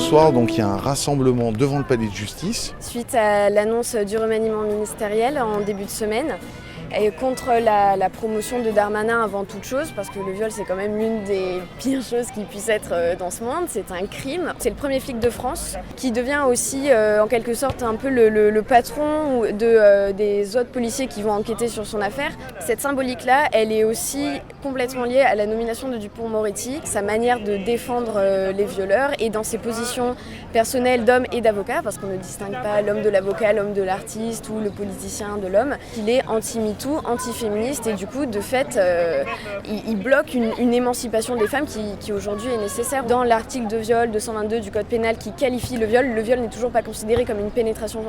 soir, donc, il y a un rassemblement devant le palais de justice. Suite à l'annonce du remaniement ministériel en début de semaine, et contre la promotion de Darmanin avant toute chose, parce que le viol c'est quand même l'une des pires choses qui puissent être dans ce monde, c'est un crime. C'est le premier flic de France qui devient aussi en quelque sorte un peu le patron des autres policiers qui vont enquêter sur son affaire. Cette symbolique-là, elle est aussi complètement liée à la nomination de Dupond-Moretti, sa manière de défendre les violeurs et dans ses positions personnelles d'homme et d'avocat, parce qu'on ne distingue pas l'homme de l'avocat, l'homme de l'artiste ou le politicien de l'homme. Il est anti-MeToo, anti-féministe et du coup de fait il bloque une émancipation des femmes qui aujourd'hui est nécessaire. Dans l'article de viol 222 du code pénal qui qualifie le viol n'est toujours pas considéré comme une pénétration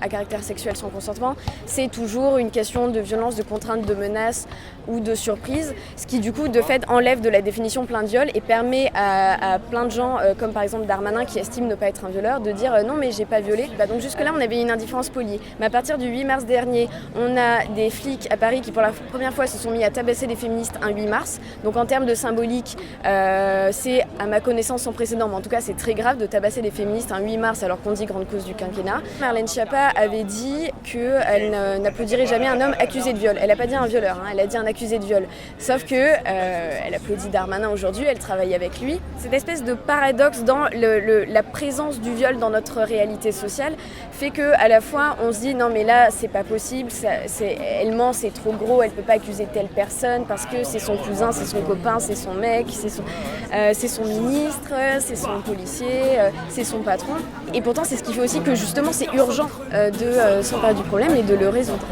à caractère sexuel sans consentement, c'est toujours une question de violence, de contrainte, de menace ou de surprise, ce qui du coup de fait enlève de la définition plein de viol et permet à plein de gens comme par exemple Darmanin qui estime ne pas être un violeur de dire non mais j'ai pas violé. Donc jusque là on avait une indifférence polie, mais à partir du 8 mars dernier on a des flics à Paris qui pour la première fois se sont mis à tabasser des féministes un 8 mars. Donc en termes de symbolique, c'est à ma connaissance sans précédent, mais en tout cas c'est très grave de tabasser des féministes un 8 mars alors qu'on dit grande cause du quinquennat. Marlène Schiappa avait dit qu'elle n'applaudirait jamais un homme accusé de viol. Elle n'a pas dit un violeur, elle a dit un accusé de viol. Sauf que elle applaudit Darmanin aujourd'hui, elle travaille avec lui. Cette espèce de paradoxe dans la présence du viol dans notre réalité sociale fait que à la fois on se dit non mais là c'est pas possible, elle ment, c'est trop gros, elle peut pas accuser telle personne parce que c'est son cousin, c'est son copain, c'est son mec, c'est son ministre, c'est son policier, c'est son patron. Et pourtant c'est ce qui fait aussi que justement c'est urgent de s'emparer du problème et de le résoudre.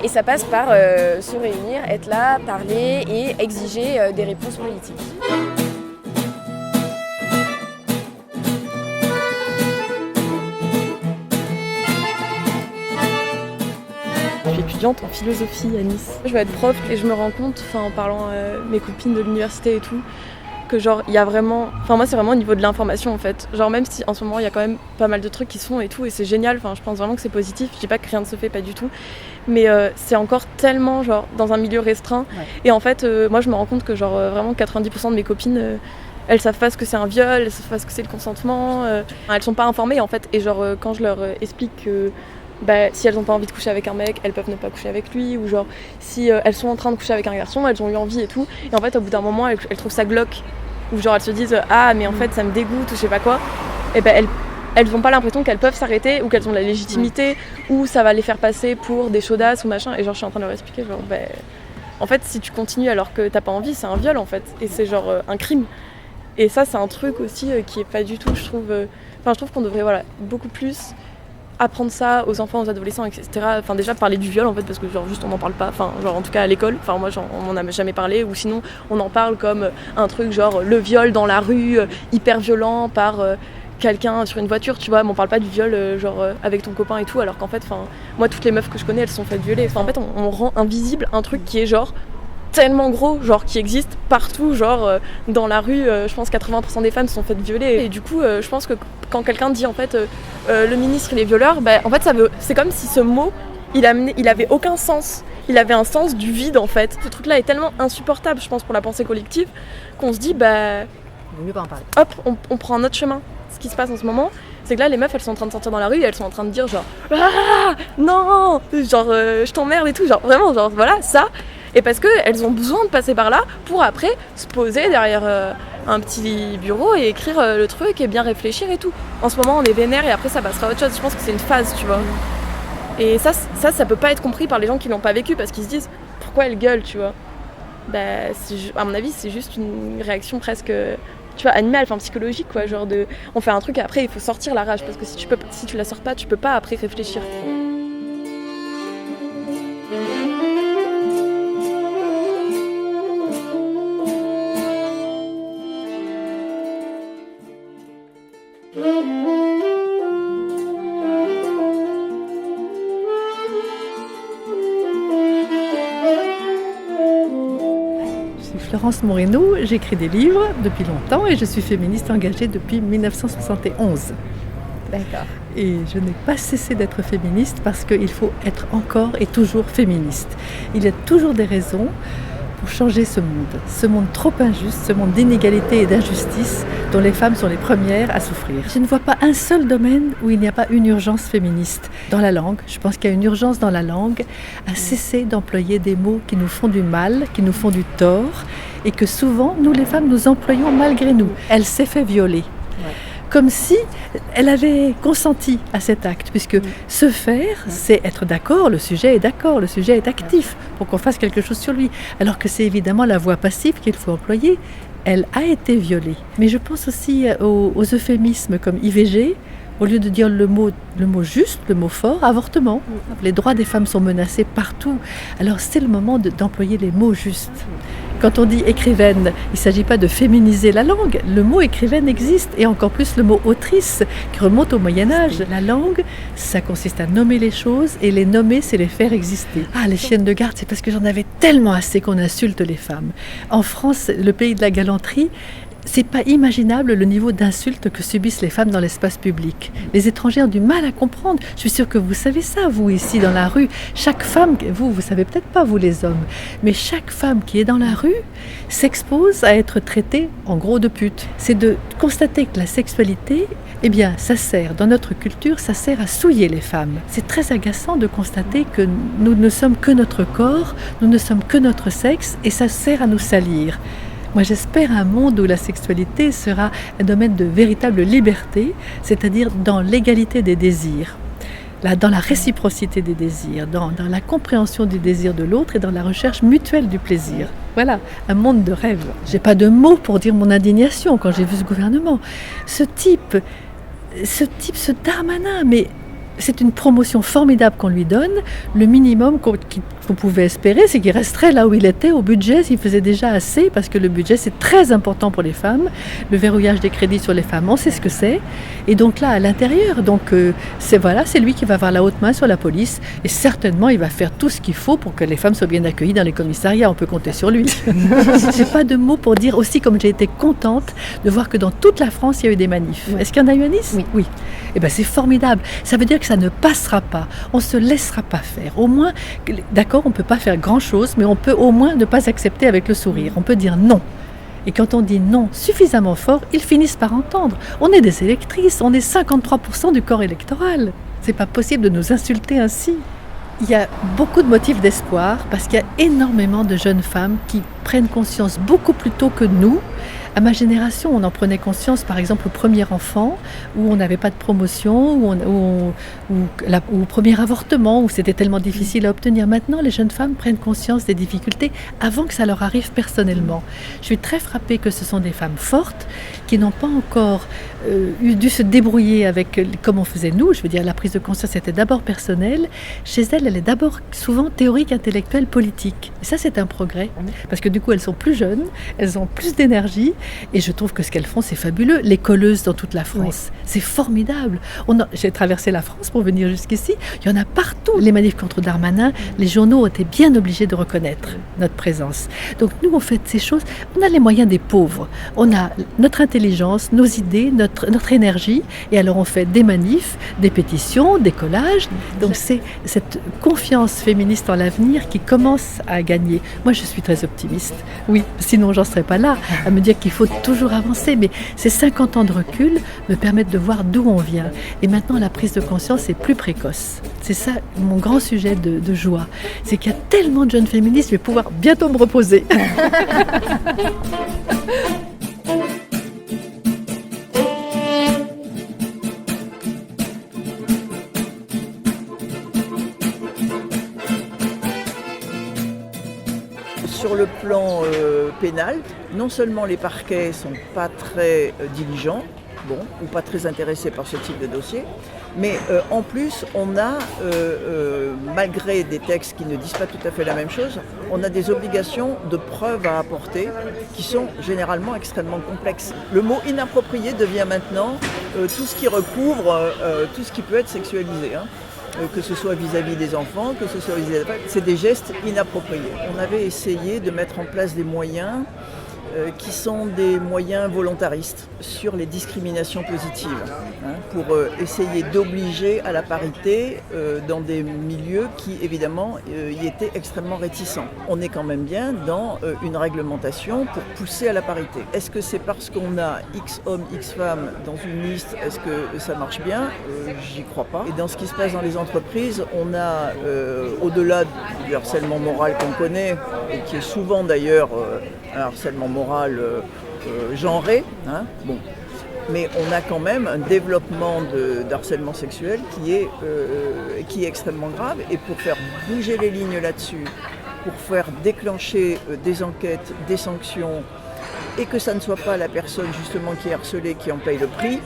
Et ça passe par se réunir, être là, parler et exiger des réponses politiques. Je suis étudiante en philosophie à Nice. Je vais être prof et je me rends compte, en parlant mes copines de l'université et tout, que genre il y a vraiment, moi c'est vraiment au niveau de l'information en fait. Genre même si en ce moment il y a quand même pas mal de trucs qui se font et tout et c'est génial, je pense vraiment que c'est positif. Je dis pas que rien ne se fait, pas du tout, mais c'est encore tellement genre dans un milieu restreint. Ouais. Et en fait moi je me rends compte que genre vraiment 90% de mes copines elles savent pas ce que c'est un viol, elles savent pas ce que c'est le consentement, elles sont pas informées en fait. Et genre quand je leur explique que si elles n'ont pas envie de coucher avec un mec, elles peuvent ne pas coucher avec lui, ou genre si elles sont en train de coucher avec un garçon, elles ont eu envie et tout, et en fait au bout d'un moment elles trouvent ça glauque, ou genre elles se disent ah mais en fait ça me dégoûte ou je sais pas quoi, et elles n'ont pas l'impression qu'elles peuvent s'arrêter ou qu'elles ont la légitimité ou ça va les faire passer pour des chaudasses ou machin, et genre je suis en train de leur expliquer genre en fait si tu continues alors que t'as pas envie c'est un viol en fait, et c'est genre un crime, et ça c'est un truc aussi qui est pas du tout je trouve qu'on devrait beaucoup plus apprendre ça aux enfants, aux adolescents, etc. Déjà parler du viol en fait, parce que genre juste on n'en parle pas, en tout cas à l'école, moi on n'en a jamais parlé, ou sinon on en parle comme un truc genre le viol dans la rue, hyper violent par quelqu'un sur une voiture, tu vois, mais on parle pas du viol avec ton copain et tout, alors qu'en fait, moi toutes les meufs que je connais elles se sont faites violer, en fait on rend invisible un truc qui est genre tellement gros, qui existe partout, dans la rue, je pense 80% des femmes se sont faites violer, et du coup je pense que quand quelqu'un dit en fait le ministre il est violeur, en fait c'est comme si ce mot il avait aucun sens, il avait un sens du vide en fait. Ce truc là est tellement insupportable je pense pour la pensée collective qu'on se dit il vaut mieux pas en parler. Hop, on prend un autre chemin. Ce qui se passe en ce moment, c'est que là les meufs elles sont en train de sortir dans la rue et elles sont en train de dire genre ah non, je t'emmerde et tout, vraiment voilà ça. Et parce qu'elles ont besoin de passer par là pour après se poser derrière un petit bureau et écrire le truc et bien réfléchir et tout. En ce moment on est vénère et après ça passera à autre chose. Je pense que c'est une phase, tu vois. Et ça peut pas être compris par les gens qui l'ont pas vécu parce qu'ils se disent pourquoi elle gueule, tu vois. À mon avis c'est juste une réaction presque animale, psychologique quoi, on fait un truc et après il faut sortir la rage parce que si tu la sors pas tu peux pas après réfléchir. Florence Moreno, j'écris des livres depuis longtemps et je suis féministe engagée depuis 1971. D'accord. Et je n'ai pas cessé d'être féministe parce qu'il faut être encore et toujours féministe. Il y a toujours des raisons pour changer ce monde trop injuste, ce monde d'inégalité et d'injustice dont les femmes sont les premières à souffrir. Je ne vois pas un seul domaine où il n'y a pas une urgence féministe. Dans la langue, je pense qu'il y a une urgence dans la langue à cesser d'employer des mots qui nous font du mal, qui nous font du tort, et que souvent, nous les femmes, nous employons malgré nous. Elle s'est fait violer. Comme si elle avait consenti à cet acte, puisque se faire, c'est être d'accord, le sujet est d'accord, le sujet est actif pour qu'on fasse quelque chose sur lui, alors que c'est évidemment la voie passive qu'il faut employer. Elle a été violée. Mais je pense aussi aux euphémismes comme IVG, au lieu de dire le mot juste, le mot fort, avortement. Les droits des femmes sont menacés partout. Alors c'est le moment d'employer les mots justes. Quand on dit écrivaine, il ne s'agit pas de féminiser la langue. Le mot écrivaine existe, et encore plus le mot autrice, qui remonte au Moyen-Âge. La langue, ça consiste à nommer les choses, et les nommer, c'est les faire exister. Ah, les chiennes de garde, c'est parce que j'en avais tellement assez qu'on insulte les femmes. En France, le pays de la galanterie, c'est pas imaginable le niveau d'insulte que subissent les femmes dans l'espace public. Les étrangers ont du mal à comprendre. Je suis sûre que vous savez ça, vous, ici, dans la rue. Chaque femme, vous savez peut-être pas, vous les hommes, mais chaque femme qui est dans la rue s'expose à être traitée, en gros, de pute. C'est de constater que la sexualité, eh bien, ça sert, dans notre culture, ça sert à souiller les femmes. C'est très agaçant de constater que nous ne sommes que notre corps, nous ne sommes que notre sexe, et ça sert à nous salir. Moi, j'espère un monde où la sexualité sera un domaine de véritable liberté, c'est-à-dire dans l'égalité des désirs, dans la réciprocité des désirs, dans la compréhension du désir de l'autre et dans la recherche mutuelle du plaisir. Voilà, un monde de rêve. J'ai pas de mots pour dire mon indignation quand j'ai vu ce gouvernement. Ce type, ce Darmanin, mais c'est une promotion formidable qu'on lui donne. Le minimum qu'on pouvait espérer, c'est qu'il resterait là où il était au budget, s'il faisait déjà assez, parce que le budget, c'est très important pour les femmes. Le verrouillage des crédits sur les femmes, on sait ce que c'est. Et donc là, à l'intérieur, c'est lui qui va avoir la haute main sur la police. Et certainement, il va faire tout ce qu'il faut pour que les femmes soient bien accueillies dans les commissariats. On peut compter sur lui. J'ai pas de mots pour dire aussi comme j'ai été contente de voir que dans toute la France, il y a eu des manifs. Oui. Est-ce qu'il y en a eu à Nice ? Oui. Eh bien, c'est formidable. Ça veut dire que ça ne passera pas. On ne se laissera pas faire. Au moins, d'accord, on ne peut pas faire grand-chose, mais on peut au moins ne pas accepter avec le sourire. On peut dire non. Et quand on dit non suffisamment fort, ils finissent par entendre. On est des électrices, on est 53% du corps électoral. C'est pas possible de nous insulter ainsi. Il y a beaucoup de motifs d'espoir parce qu'il y a énormément de jeunes femmes qui prennent conscience beaucoup plus tôt que nous. À ma génération, on en prenait conscience, par exemple, au premier enfant, où on n'avait pas de promotion, ou au premier avortement, où c'était tellement difficile à obtenir. Maintenant, les jeunes femmes prennent conscience des difficultés avant que ça leur arrive personnellement. Je suis très frappée que ce sont des femmes fortes qui n'ont pas encore dû se débrouiller avec, comme on faisait nous. Je veux dire, la prise de conscience était d'abord personnelle. Chez elles, elle est d'abord souvent théorique, intellectuelle, politique. Et ça, c'est un progrès, parce que du coup, elles sont plus jeunes, elles ont plus d'énergie. Et je trouve que ce qu'elles font, c'est fabuleux. Les colleuses dans toute la France, c'est formidable. J'ai traversé la France pour venir jusqu'ici. Il y en a partout. Les manifs contre Darmanin, les journaux ont été bien obligés de reconnaître notre présence. Donc nous, on fait ces choses. On a les moyens des pauvres. On a notre intelligence, nos idées, notre énergie. Et alors on fait des manifs, des pétitions, des collages. Donc c'est cette confiance féministe en l'avenir qui commence à gagner. Moi, je suis très optimiste. Oui, sinon j'en serais pas là à me dire qu'il faut toujours avancer, mais ces 50 ans de recul me permettent de voir d'où on vient. Et maintenant, la prise de conscience est plus précoce. C'est ça mon grand sujet de joie. C'est qu'il y a tellement de jeunes féministes, je vais pouvoir bientôt me reposer. Sur le plan pénal, non seulement les parquets ne sont pas très diligents, ou pas très intéressés par ce type de dossier, mais en plus, on a, malgré des textes qui ne disent pas tout à fait la même chose, on a des obligations de preuves à apporter qui sont généralement extrêmement complexes. Le mot inapproprié devient maintenant tout ce qui recouvre tout ce qui peut être sexualisé. Que ce soit vis-à-vis des enfants, que ce soit vis-à-vis des femmes, c'est des gestes inappropriés. On avait essayé de mettre en place des moyens qui sont des moyens volontaristes sur les discriminations positives, pour essayer d'obliger à la parité dans des milieux qui, évidemment, y étaient extrêmement réticents. On est quand même bien dans une réglementation pour pousser à la parité. Est-ce que c'est parce qu'on a X hommes, X femmes dans une liste, est-ce que ça marche bien ? J'y crois pas. Et dans ce qui se passe dans les entreprises, on a, au-delà du harcèlement moral qu'on connaît, et qui est souvent d'ailleurs un harcèlement moral genré, bon. Mais on a quand même un développement d'harcèlement sexuel qui est extrêmement grave. Et pour faire bouger les lignes là-dessus, pour faire déclencher des enquêtes, des sanctions, et que ça ne soit pas la personne justement qui est harcelée qui en paye le prix,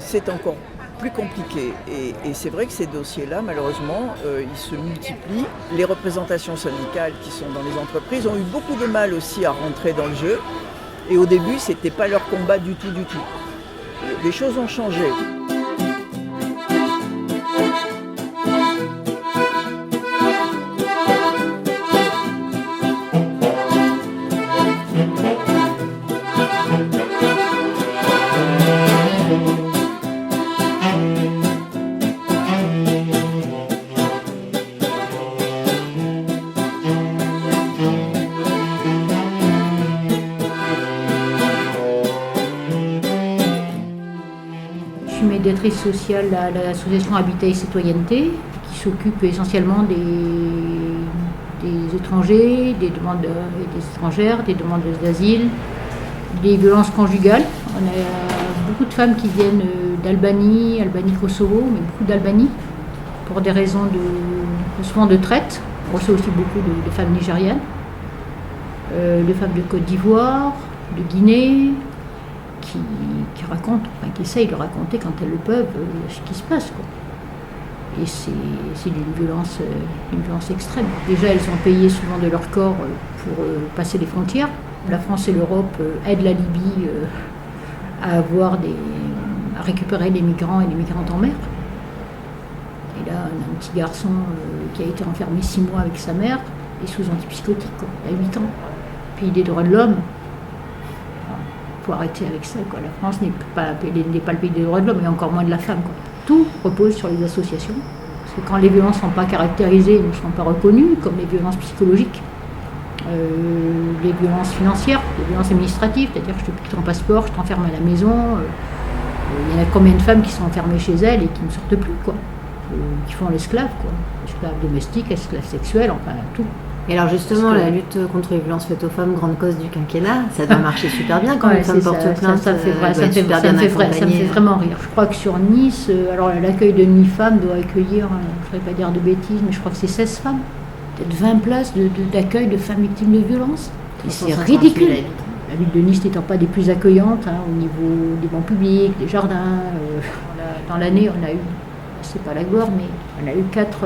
c'est encore plus compliqué. Et c'est vrai que ces dossiers-là, malheureusement, ils se multiplient. Les représentations syndicales qui sont dans les entreprises ont eu beaucoup de mal aussi à rentrer dans le jeu. Et au début, ce n'était pas leur combat du tout. Les choses ont changé. Médiatrice sociale à l'association Habitat et Citoyenneté, qui s'occupe essentiellement des étrangers, des demandeurs et des étrangères, des demandeuses d'asile, des violences conjugales. On a beaucoup de femmes qui viennent d'Albanie, Kosovo, mais beaucoup d'Albanie, pour des raisons souvent de traite. On reçoit aussi beaucoup de femmes nigérianes, de femmes de Côte d'Ivoire, de Guinée, qui racontent, qui essayent de raconter quand elles le peuvent ce qui se passe, quoi. Et c'est d'une violence extrême. Déjà, elles sont payées souvent de leur corps pour passer les frontières. La France et l'Europe aident la Libye à récupérer les migrants et les migrantes en mer. Et là, on a un petit garçon qui a été enfermé 6 mois avec sa mère et sous antipsychotique, quoi, à 8 ans. Pays des droits de l'homme. Il faut arrêter avec ça, quoi. La France n'est pas le pays des droits de l'homme, et encore moins de la femme, quoi. Tout repose sur les associations. Parce que quand les violences ne sont pas caractérisées, ne sont pas reconnues, comme les violences psychologiques, les violences financières, les violences administratives, c'est-à-dire que je te pique ton passeport, je t'enferme à la maison. Il y en a combien de femmes qui sont enfermées chez elles et qui ne sortent plus, quoi. Qui font l'esclave, quoi. Esclave domestique, esclave sexuelle, enfin tout. Et alors justement, la lutte contre les violences faites aux femmes, grande cause du quinquennat, ça doit marcher super bien quand une femme porte plainte. Ça me fait vraiment rire. Je crois que sur Nice, alors l'accueil de Nuit Femmes doit accueillir, je ne voudrais pas dire de bêtises, mais je crois que c'est 16 femmes. Peut-être 20 places d'accueil de femmes victimes de violences. C'est ridicule. La ville de Nice n'étant pas des plus accueillantes, au niveau des bancs publics, des jardins. Dans l'année, on a eu, c'est pas la gloire, mais on a eu 4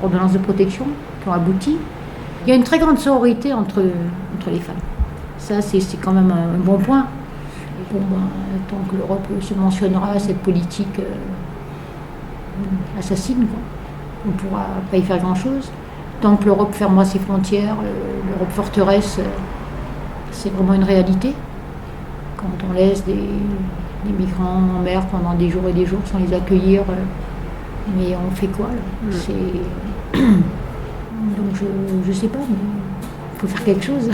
ordonnances de protection qui ont abouti. Il y a une très grande sororité entre les femmes. Ça, c'est quand même un bon point. Bon, tant que l'Europe se mentionnera cette politique assassine, quoi, on ne pourra pas y faire grand-chose. Tant que l'Europe fermera ses frontières, l'Europe forteresse, c'est vraiment une réalité. Quand on laisse des migrants en mer pendant des jours et des jours sans les accueillir, mais on fait quoi là? Donc je sais pas, mais il faut faire quelque chose.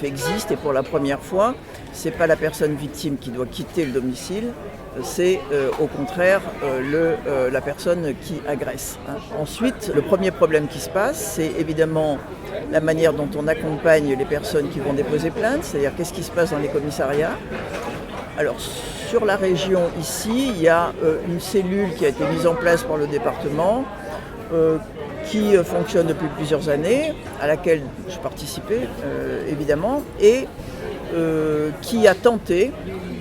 Existe et pour la première fois, c'est pas la personne victime qui doit quitter le domicile, c'est au contraire la personne qui agresse. Ensuite, le premier problème qui se passe, c'est évidemment la manière dont on accompagne les personnes qui vont déposer plainte, c'est-à-dire qu'est-ce qui se passe dans les commissariats. Alors sur la région ici, il y a une cellule qui a été mise en place par le département qui fonctionne depuis plusieurs années, à laquelle je participais évidemment, et qui a tenté,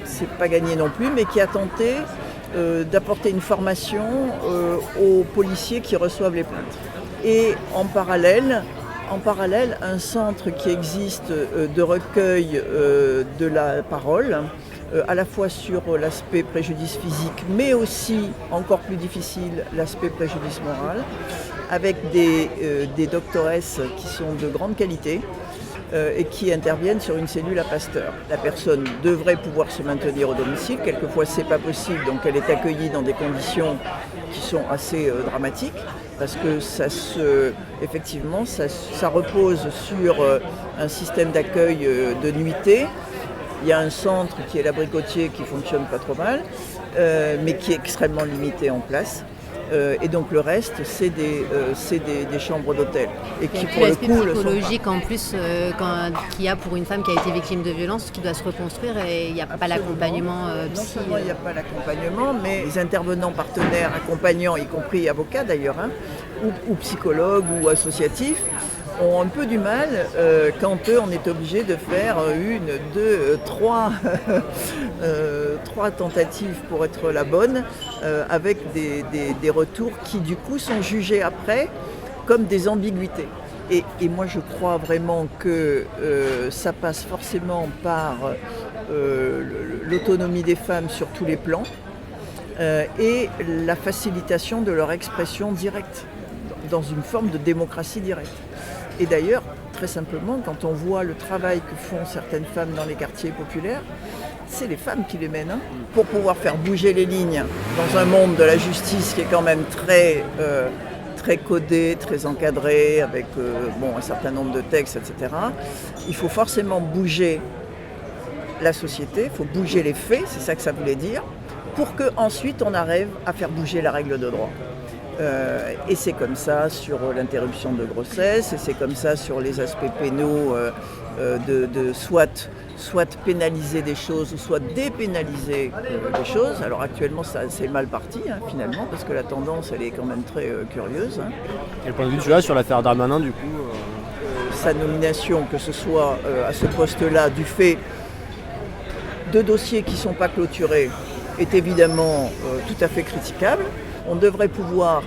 c'est pas gagné non plus, mais qui a tenté d'apporter une formation aux policiers qui reçoivent les plaintes. Et en parallèle, un centre qui existe de recueil de la parole, à la fois sur l'aspect préjudice physique, mais aussi, encore plus difficile, l'aspect préjudice moral, avec des doctoresses qui sont de grande qualité et qui interviennent sur une cellule à Pasteur. La personne devrait pouvoir se maintenir au domicile, quelquefois c'est pas possible, donc elle est accueillie dans des conditions qui sont assez dramatiques, parce que effectivement, ça repose sur un système d'accueil de nuitée. Il y a un centre qui est l'Abricotier qui fonctionne pas trop mal, mais qui est extrêmement limité en place. Et donc le reste, c'est des chambres d'hôtel. Et qui, pour le coup, psychologique en plus qu'il y a pour une femme qui a été victime de violence, qui doit se reconstruire, et il n'y a pas l'accompagnement psy. Non seulement il n'y a pas l'accompagnement, mais les intervenants partenaires, accompagnants, y compris avocats d'ailleurs, ou psychologues ou associatifs, ont un peu du mal quand on est obligé de faire une, deux, trois tentatives pour être la bonne, avec des retours qui du coup sont jugés après comme des ambiguïtés. Et moi je crois vraiment que ça passe forcément par l'autonomie des femmes sur tous les plans et la facilitation de leur expression directe, dans une forme de démocratie directe. Et d'ailleurs, très simplement, quand on voit le travail que font certaines femmes dans les quartiers populaires, c'est les femmes qui les mènent. Pour pouvoir faire bouger les lignes dans un monde de la justice qui est quand même très codé, très encadré, avec un certain nombre de textes, etc., il faut forcément bouger la société, il faut bouger les faits, c'est ça que ça voulait dire, pour qu'ensuite on arrive à faire bouger la règle de droit. Et c'est comme ça sur l'interruption de grossesse, et c'est comme ça sur les aspects pénaux de soit pénaliser des choses ou soit dépénaliser des choses. Alors actuellement c'est mal parti finalement, parce que la tendance elle est quand même très curieuse. Quel point de vue tu as sur l'affaire Darmanin du coup Sa nomination, que ce soit à ce poste-là, du fait de dossiers qui ne sont pas clôturés, est évidemment tout à fait critiquable. On devrait pouvoir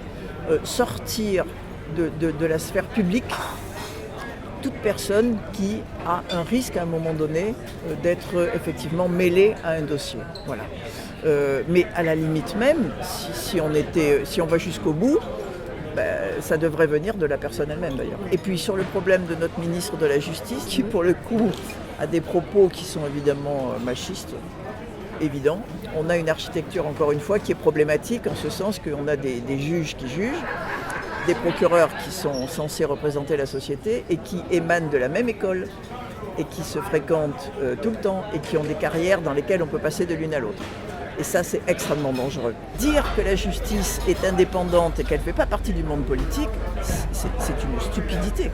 sortir de la sphère publique toute personne qui a un risque à un moment donné d'être effectivement mêlée à un dossier. Voilà. Mais à la limite même, si on va jusqu'au bout, ça devrait venir de la personne elle-même d'ailleurs. Et puis sur le problème de notre ministre de la Justice, qui pour le coup a des propos qui sont évidemment machistes, évident. On a une architecture, encore une fois, qui est problématique en ce sens qu'on a des juges qui jugent, des procureurs qui sont censés représenter la société et qui émanent de la même école et qui se fréquentent tout le temps et qui ont des carrières dans lesquelles on peut passer de l'une à l'autre. Et ça, c'est extrêmement dangereux. Dire que la justice est indépendante et qu'elle ne fait pas partie du monde politique, c'est une stupidité.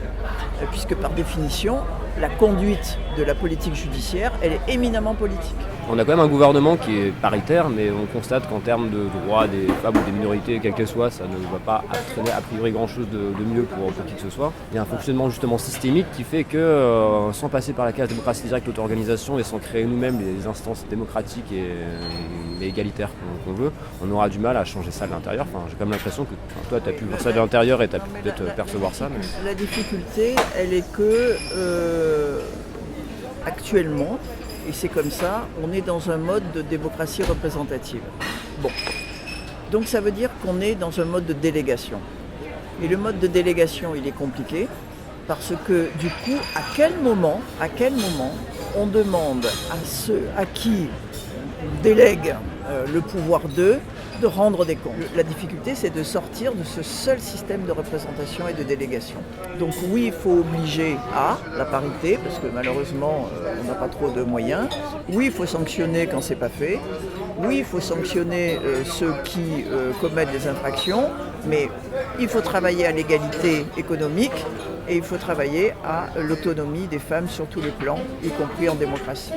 Puisque par définition, la conduite de la politique judiciaire, elle est éminemment politique. On a quand même un gouvernement qui est paritaire, mais on constate qu'en termes de droits des femmes ou des minorités, quelles qu'elles soient, ça ne va pas entraîner a priori grand-chose de mieux pour qui que ce soit. Il y a un fonctionnement justement systémique qui fait que, sans passer par la case démocratie directe, auto-organisation, et sans créer nous-mêmes les instances démocratiques et égalitaires qu'on veut, on aura du mal à changer ça de l'intérieur. Enfin, j'ai quand même l'impression que toi, tu as pu voir ça de l'intérieur et tu as pu peut-être percevoir ça. Mais... La difficulté, elle est que actuellement, et c'est comme ça, on est dans un mode de démocratie représentative. Bon. Donc ça veut dire qu'on est dans un mode de délégation. Et le mode de délégation, il est compliqué, parce que du coup, à quel moment on demande à ceux à qui on délègue le pouvoir d'eux de rendre des comptes. La difficulté, c'est de sortir de ce seul système de représentation et de délégation. Donc oui, il faut obliger à la parité, parce que malheureusement, on n'a pas trop de moyens. Oui, il faut sanctionner quand c'est pas fait. Oui, il faut sanctionner ceux qui commettent des infractions, mais il faut travailler à l'égalité économique et il faut travailler à l'autonomie des femmes sur tous les plans, y compris en démocratie.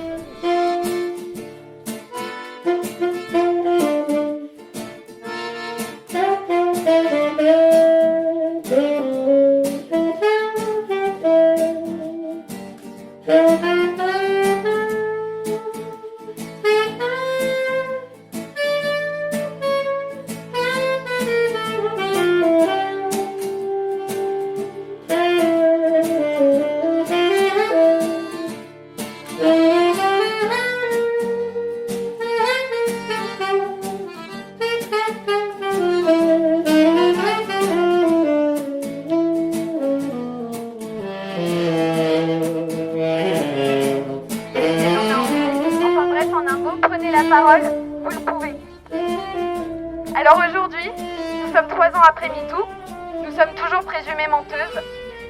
Alors aujourd'hui, nous sommes 3 ans après MeToo, nous sommes toujours présumées menteuses,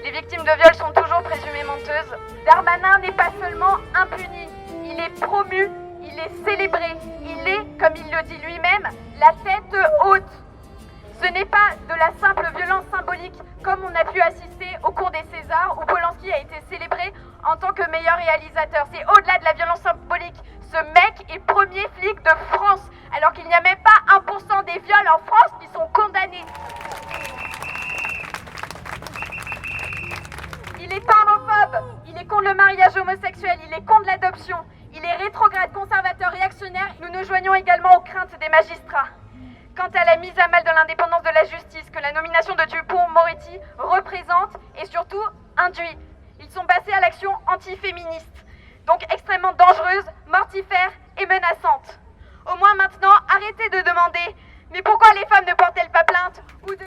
les victimes de viol sont toujours présumées menteuses. Darmanin n'est pas seulement impuni, il est promu, il est célébré, il est, comme il le dit lui-même, la tête haute. Ce n'est pas de la simple violence symbolique comme on a pu assister au cours des Césars où Polanski a été célébré en tant que meilleur réalisateur. C'est au-delà de la violence symbolique. Ce mec est premier flic de France alors qu'il n'y a même pas 1% des viols en France qui sont condamnés. Il est homophobe, il est contre le mariage homosexuel, il est contre l'adoption, il est rétrograde, conservateur, réactionnaire. Nous nous joignons également aux craintes des magistrats. Quant à la mise à mal de l'indépendance de la justice que la nomination de Dupond-Moretti représente et surtout induit, ils sont passés à l'action antiféministe, donc extrêmement dangereuse, mortifère et menaçante. Au moins maintenant, arrêtez de demander « Mais pourquoi les femmes ne portent-elles pas plainte ?» ou de...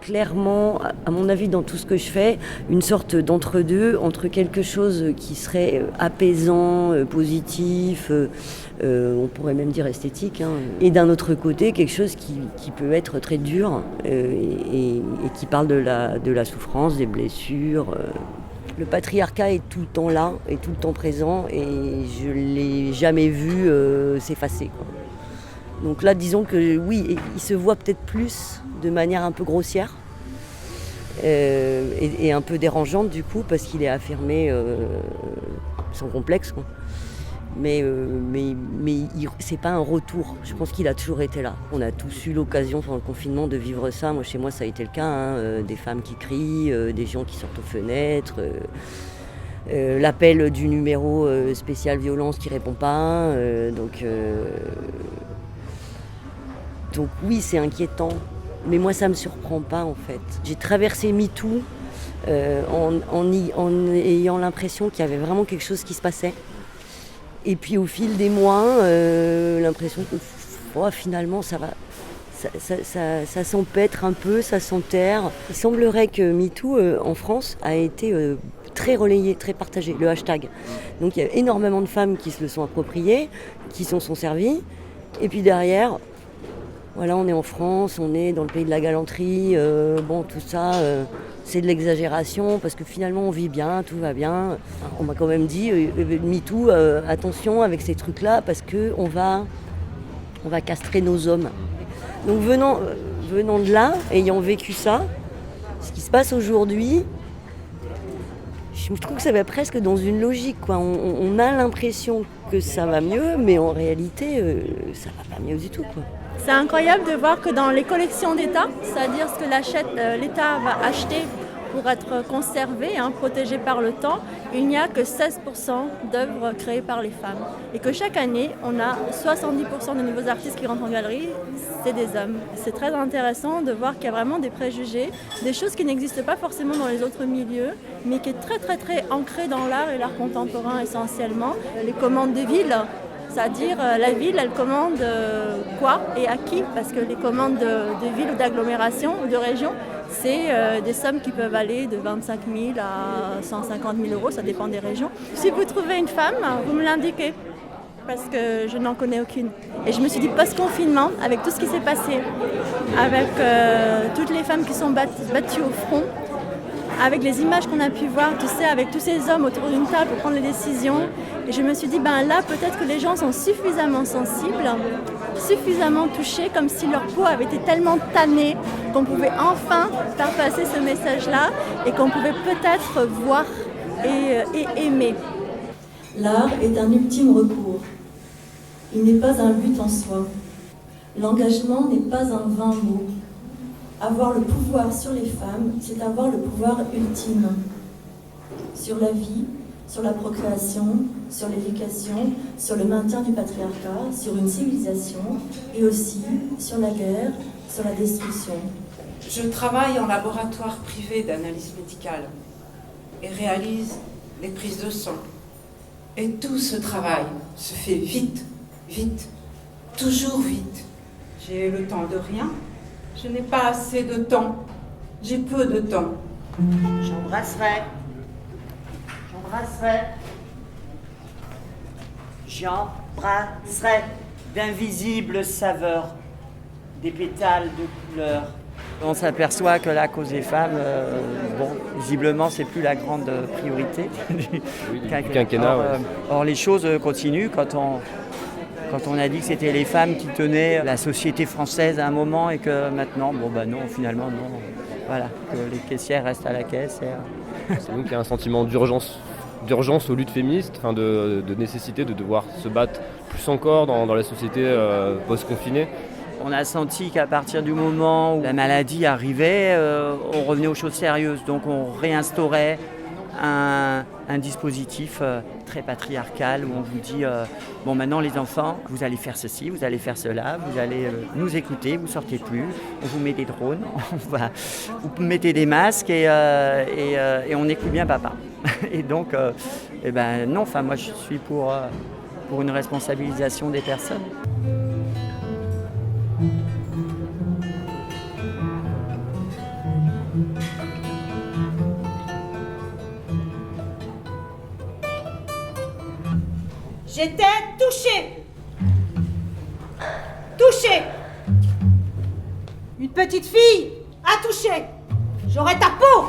Clairement, à mon avis, dans tout ce que je fais, une sorte d'entre-deux, entre quelque chose qui serait apaisant, positif, on pourrait même dire esthétique, et d'un autre côté, quelque chose qui peut être très dur et qui parle de la souffrance, des blessures. Le patriarcat est tout le temps là, est tout le temps présent, et je ne l'ai jamais vu s'effacer, quoi. Donc là, disons que oui, il se voit peut-être plus de manière un peu grossière et un peu dérangeante du coup, parce qu'il est affirmé sans complexe, quoi. Mais c'est pas un retour. Je pense qu'il a toujours été là. On a tous eu l'occasion pendant le confinement de vivre ça. Moi, chez moi, ça a été le cas. Des femmes qui crient, des gens qui sortent aux fenêtres. L'appel du numéro spécial violence qui répond pas. Donc oui, c'est inquiétant, mais moi ça me surprend pas en fait. J'ai traversé MeToo en ayant l'impression qu'il y avait vraiment quelque chose qui se passait. Et puis au fil des mois, l'impression que finalement ça va, ça s'empêtre un peu, ça s'enterre. Il semblerait que MeToo en France a été très relayé, très partagé, le hashtag. Donc il y a énormément de femmes qui se le sont appropriées, qui s'en sont servies, et puis derrière... Voilà, on est en France, on est dans le pays de la galanterie, tout ça, c'est de l'exagération, parce que finalement on vit bien, tout va bien. On m'a quand même dit, MeToo, attention avec ces trucs-là, parce qu'on va castrer nos hommes. Donc venant de là, ayant vécu ça, ce qui se passe aujourd'hui, je trouve que ça va presque dans une logique, quoi. On a l'impression que ça va mieux, mais en réalité, ça va pas mieux du tout, quoi. C'est incroyable de voir que dans les collections d'État, c'est-à-dire ce que l'État va acheter pour être conservé, protégé par le temps, il n'y a que 16% d'œuvres créées par les femmes. Et que chaque année, on a 70% de nouveaux artistes qui rentrent en galerie, c'est des hommes. C'est très intéressant de voir qu'il y a vraiment des préjugés, des choses qui n'existent pas forcément dans les autres milieux, mais qui est très très très ancré dans l'art et l'art contemporain essentiellement. Les commandes de ville, c'est-à-dire la ville, elle commande quoi et à qui? Parce que les commandes de ville ou d'agglomération ou de région, c'est des sommes qui peuvent aller de 25 000 à 150 000 euros, ça dépend des régions. Si vous trouvez une femme, vous me l'indiquez, parce que je n'en connais aucune. Et je me suis dit, post-confinement, avec tout ce qui s'est passé, avec toutes les femmes qui sont battues au front, avec les images qu'on a pu voir, tu sais, avec tous ces hommes autour d'une table pour prendre les décisions. Et je me suis dit, là, peut-être que les gens sont suffisamment sensibles, suffisamment touchés, comme si leur peau avait été tellement tannée qu'on pouvait enfin faire passer ce message-là et qu'on pouvait peut-être voir et aimer. L'art est un ultime recours. Il n'est pas un but en soi. L'engagement n'est pas un vain mot. Avoir le pouvoir sur les femmes, c'est avoir le pouvoir ultime. Sur la vie, sur la procréation, sur l'éducation, sur le maintien du patriarcat, sur une civilisation et aussi sur la guerre, sur la destruction. Je travaille en laboratoire privé d'analyse médicale et réalise les prises de sang. Et tout ce travail se fait vite, vite, toujours vite. J'ai le temps de rien, je n'ai pas assez de temps, j'ai peu de temps. J'embrasserai, d'invisibles saveurs, des pétales de couleurs. On s'aperçoit que la cause des femmes, visiblement, c'est plus la grande priorité du quinquennat. Or, les choses continuent. Quand on a dit que c'était les femmes qui tenaient la société française à un moment et que maintenant, non, finalement, non. Voilà, que les caissières restent à la caisse. C'est donc il y a un sentiment d'urgence aux luttes féministes, de nécessité de devoir se battre plus encore dans la société post-confinée. On a senti qu'à partir du moment où la maladie arrivait, on revenait aux choses sérieuses. Donc on réinstaurait un dispositif très patriarcal où on vous dit maintenant les enfants, vous allez faire ceci, vous allez faire cela, vous allez nous écouter, vous sortez plus, on vous met des drones, vous mettez des masques et on écoute bien papa. Et donc, non, moi je suis pour une responsabilisation des personnes. J'étais touchée. Une petite fille a touché. J'aurais ta peau.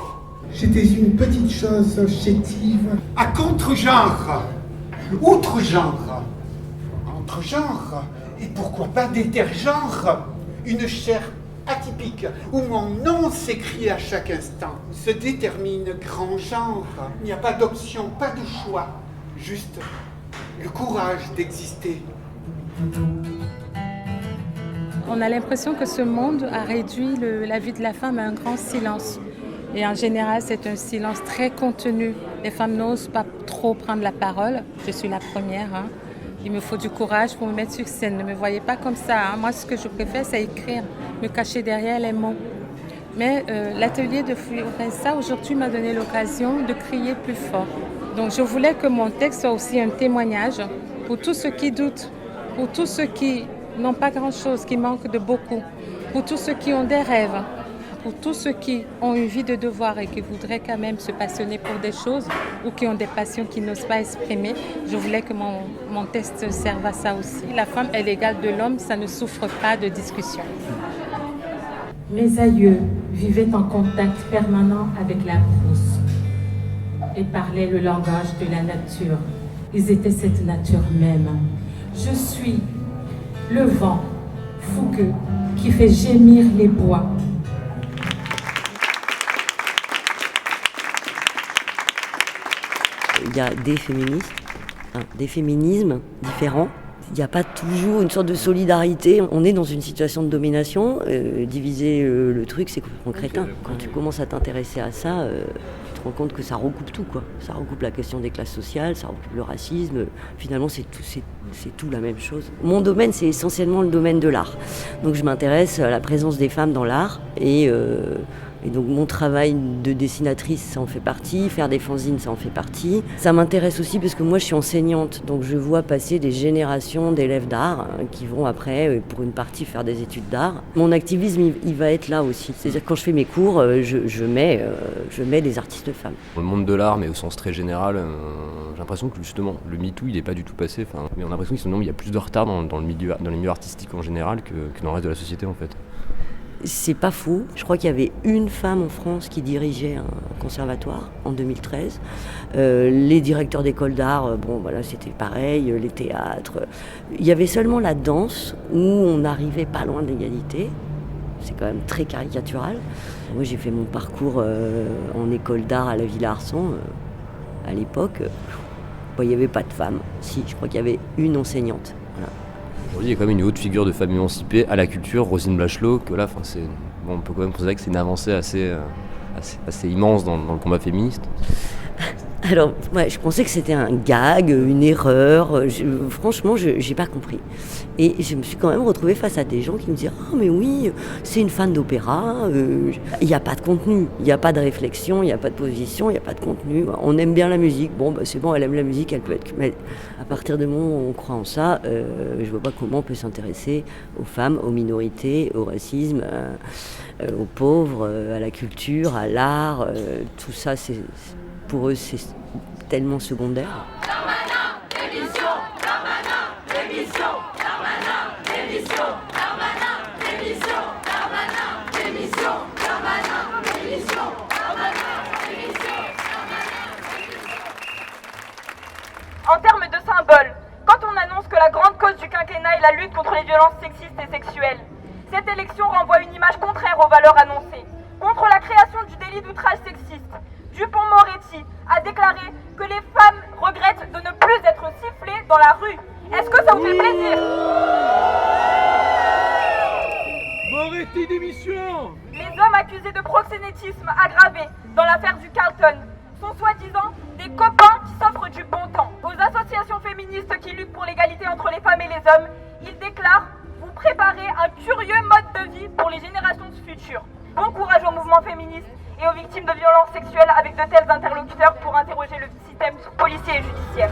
J'étais une petite chose chétive, à contre-genre, outre-genre, entre-genre, et pourquoi pas d'intergenre, une chair atypique, où mon nom s'écrit à chaque instant, se détermine grand genre. Il n'y a pas d'option, pas de choix, juste le courage d'exister. On a l'impression que ce monde a réduit la vie de la femme à un grand silence. Et en général, c'est un silence très contenu. Les femmes n'osent pas trop prendre la parole. Je suis la première. Il me faut du courage pour me mettre sur scène. Ne me voyez pas comme ça. Moi, ce que je préfère, c'est écrire, me cacher derrière les mots. Mais l'atelier de Floressa, aujourd'hui, m'a donné l'occasion de crier plus fort. Donc, je voulais que mon texte soit aussi un témoignage pour tous ceux qui doutent, pour tous ceux qui n'ont pas grand-chose, qui manquent de beaucoup, pour tous ceux qui ont des rêves, pour tous ceux qui ont une vie de devoir et qui voudraient quand même se passionner pour des choses ou qui ont des passions qu'ils n'osent pas exprimer. Je voulais que mon texte serve à ça aussi. La femme est l'égale de l'homme, ça ne souffre pas de discussion. Mes aïeux vivaient en contact permanent avec la brousse et parlaient le langage de la nature. Ils étaient cette nature même. Je suis le vent fougueux qui fait gémir les bois. Il y a des féministes, des féminismes différents. Il n'y a pas toujours une sorte de solidarité. On est dans une situation de domination. Diviser le truc, c'est complètement crétin. Quand tu commences à t'intéresser à ça, tu te rends compte que ça recoupe tout, quoi. Ça recoupe la question des classes sociales, ça recoupe le racisme. Finalement, c'est tout la même chose. Mon domaine, c'est essentiellement le domaine de l'art. Donc je m'intéresse à la présence des femmes dans l'art et donc mon travail de dessinatrice, ça en fait partie, faire des fanzines, ça en fait partie. Ça m'intéresse aussi parce que moi je suis enseignante, donc je vois passer des générations d'élèves d'art qui vont après, pour une partie, faire des études d'art. Mon activisme, il va être là aussi. C'est-à-dire que quand je fais mes cours, je mets des artistes femmes. Dans le monde de l'art, mais au sens très général, j'ai l'impression que justement, le MeToo, il n'est pas du tout passé. Mais on a l'impression qu'il y a plus de retard dans les milieux artistiques en général que dans le reste de la société en fait. C'est pas faux. Je crois qu'il y avait une femme en France qui dirigeait un conservatoire en 2013. Les directeurs d'écoles d'art, c'était pareil, les théâtres. Il y avait seulement la danse où on n'arrivait pas loin de l'égalité. C'est quand même très caricatural. Moi, j'ai fait mon parcours en école d'art à la Villa Arsan. À l'époque, il n'y avait pas de femmes. Si, je crois qu'il y avait une enseignante. Voilà. Aujourd'hui, il y a quand même une haute figure de femme émancipée à la culture, Roselyne Bachelot, que là, on peut quand même considérer que c'est une avancée assez immense dans le combat féministe. Alors, ouais, je pensais que c'était un gag, une erreur. Franchement, je n'ai pas compris. Et je me suis quand même retrouvée face à des gens qui me disaient « Ah, mais oui, c'est une fan d'opéra. Il n'y a pas de contenu, il n'y a pas de réflexion, il n'y a pas de position, il n'y a pas de contenu. On aime bien la musique. Bon, c'est bon, elle aime la musique, elle peut être... » Mais à partir du moment où on croit en ça, je ne vois pas comment on peut s'intéresser aux femmes, aux minorités, au racisme, aux pauvres, à la culture, à l'art. Tout ça, pour eux, c'est tellement secondaire. Darmanin, démission, Darmanin, démission, Darmanin, démission, Darmanin, démission, Darmanin, démission, Darmanin, démission, Darmanin, démission, En termes de symbole, quand on annonce que la grande cause du quinquennat est la lutte contre les violences sexistes et sexuelles, cette élection renvoie une image contraire aux valeurs annoncées. Contre la création du délit d'outrage sexiste, Dupond-Moretti a déclaré que les femmes regrettent de ne plus être sifflées dans la rue. Est-ce que ça vous fait plaisir? Moretti démission! Les hommes accusés de proxénétisme aggravé dans l'affaire du Carlton sont soi-disant des copains qui s'offrent du bon temps. Aux associations féministes qui luttent pour l'égalité entre les femmes et les hommes, ils déclarent vous préparer un curieux mode de vie pour les générations futures. Bon courage au mouvement féministe et aux victimes de violences sexuelles avec de tels interlocuteurs pour interroger le système policier et judiciaire.